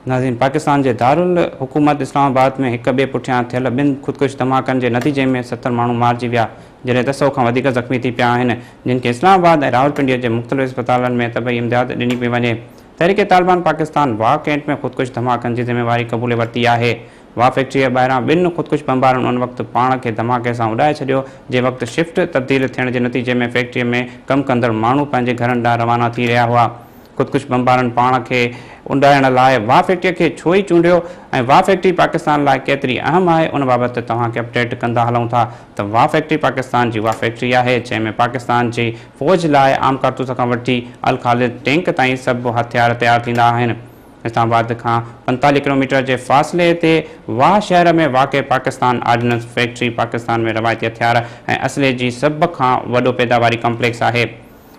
नाज़रीन, पाकिस्तान के दारुल हुकूमत इस्लामाबाद में एक बे पुठियां थियल ॿिनि ख़ुदकुश धमाकनि के नतीजे में 70 माण्हू मारिजी विया, जॾहिं 200 खां वधीक ज़ख़्मी थी पिया आहिनि, जिन खे इस्लामाबाद ऐं रावलपिंडीअ जे मुख़्तलिफ़ अस्पतालनि में तबई इमदाद ॾिनी पई वञे। तहरीक तालिबान पाकिस्तान वाह कैंट में ख़ुदकुश धमाकनि की ज़िम्मेवारी क़बूले वरिती आहे। वाह फैक्ट्री ॿाहिरां ॿिनि ख़ुदकुश बमबारनि उन वक़्तु पाण खे धमाके सां उॾाए छॾियो जे वक़्तु शिफ्ट तब्दील थियण के नतीजे में फैक्ट्रीअ में कमु कंदड़ माण्हू पंहिंजे घरनि ॾांहुं रवाना थी रहिया हुआ। ख़ुदकुश बमबारनि पाण खे उॾाइण लाइ वाह फैक्ट्रीअ खे छो ई चूंडियो ऐं वाह फैक्ट्री पाकिस्तान लाइ केतिरी अहम आहे उन बाबति तव्हांखे अपडेट कंदा हलूं था त वाह फैक्ट्री पाकिस्तान जी वाह फैक्ट्री आहे, जंहिंमें पाकिस्तान जी फ़ौज लाइ आम कारतूस खां वठी अल ख़ालिद टैंक ताईं सभु हथियार तैयार थींदा आहिनि। इस्लामाबाद खां 45 किलोमीटर के फ़ासिले ते वाह शहर में वाक़ पाकिस्तान आर्डिनेंस फैक्ट्री पाकिस्तान में रवायती हथियार ऐं असले जी सभ खां वॾो पैदावारी कम्प्लेक्स आहे।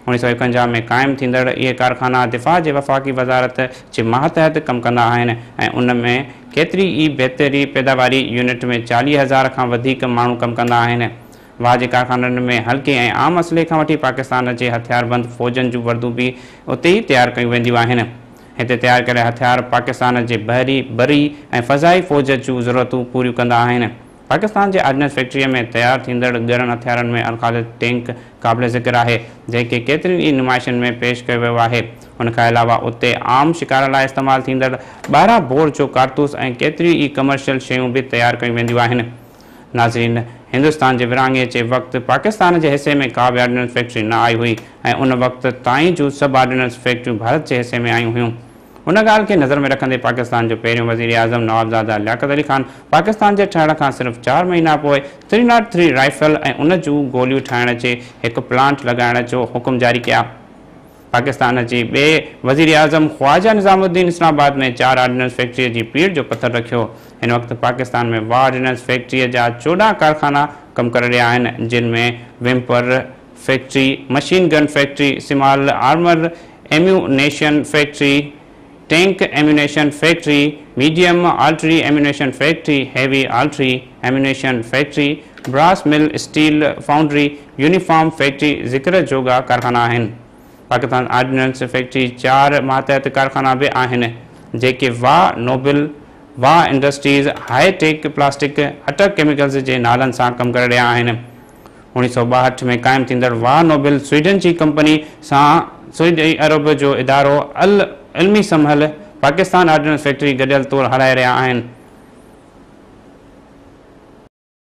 1951 में कायम थींदड़ इहे कारखाना दिफ़ा जे वफ़ाक़ी वज़ारत जे मातहत कमु कंदा आहिनि ऐं उन में केतिरी ई बहितरी पैदावारी यूनिट में 40,000 खां वधीक माण्हू कमु कंदा आहिनि। वाह जे कारखाननि में हल्के ऐं आम असले खां वठी पाकिस्तान जे हथियारबंद फ़ौजनि जूं वर्दियूं बि उते ई तैयार कयूं वेंदियूं आहिनि। हिते तैयार करे हथियार पाकिस्तान जे बहरी बरी ऐं फ़ज़ाई फ़ौज जूं ज़रूरतूं पूरियूं कंदा आहिनि। पाकिस्तान जे आर्डिनेंस फैक्ट्रीअ में तैयार थींदड़ ॻरनि हथियारनि में अल ख़ालिद टैंक क़ाबिल ज़िक्र आहे, जंहिंखे केतिरियुनि ई नुमाइशनि में पेश कयो वियो आहे। उन खां अलावा उते आम शिकार लाइ इस्तेमालु थींदड़ 12 बोर जो कारतूस ऐं केतिरियूं ई कमर्शियल शयूं बि तैयार कयूं वेंदियूं आहिनि। नाज़रीन, हिंदुस्तान जे विरहाङे जे वक़्तु पाकिस्तान जे हिसे में का बि आर्डिनेंस फैक्ट्री न आई हुई ऐं उन वक़्तु ताईं जूं सभु आर्डिनेंस फैक्ट्रियूं भारत जे हिसे में आयूं हुयूं। उन ॻाल्हि खे नज़र में रखंदे पाकिस्तान जो पहिरियों वज़ीर आज़म नवाबज़ादा लियाक़त अली ख़ान पाकिस्तान जे ठहण खां सिर्फ़ 4 महीना पोइ 303 राइफल ऐं उन जूं गोलियूं ठाहिण जे हिकु प्लांट लॻाइण जो हुकुम जारी कया। पाकिस्तान जी ॿिए वज़ीर आज़म ख़्वाजा निज़ामुद्दीन इस्लामाबाद में 4 आर्डिनेंस फैक्ट्रीअ जी पीढ़ जो पथर रखियो। हिन वक़्तु पाकिस्तान में वाह आर्डिनेंस फैक्ट्रीअ जा 14 कारखाना कमु करे रहिया आहिनि, जिन में विम्पर factory, machine gun factory, small armour ammunition factory, tank ammunition factory, medium artillery ammunition factory, heavy artillery ammunition factory, brass mill, steel foundry, uniform factory ज़िक्र जोगा कारखाना आहिनि। पाकिस्तान आर्डिनेंस फैक्ट्री 4 मातहत कारखाना भी आहिनि, जेके वाह नोबल, वाह इंडस्ट्रीज़, हाईटेक प्लास्टिक, अटक केमिकल्स जे नालनि सां कमु करे रहिया आहिनि। 1962 में क़ाइमु थींदड़ वाह नोबल स्वीडन जी कंपनी सां सऊदी अरब जो इदारो अल इल्मी संभल पाकिस्तान आर्डिनेंस फैक्ट्री गॾियल तौरु हलाए रहिया आहिनि।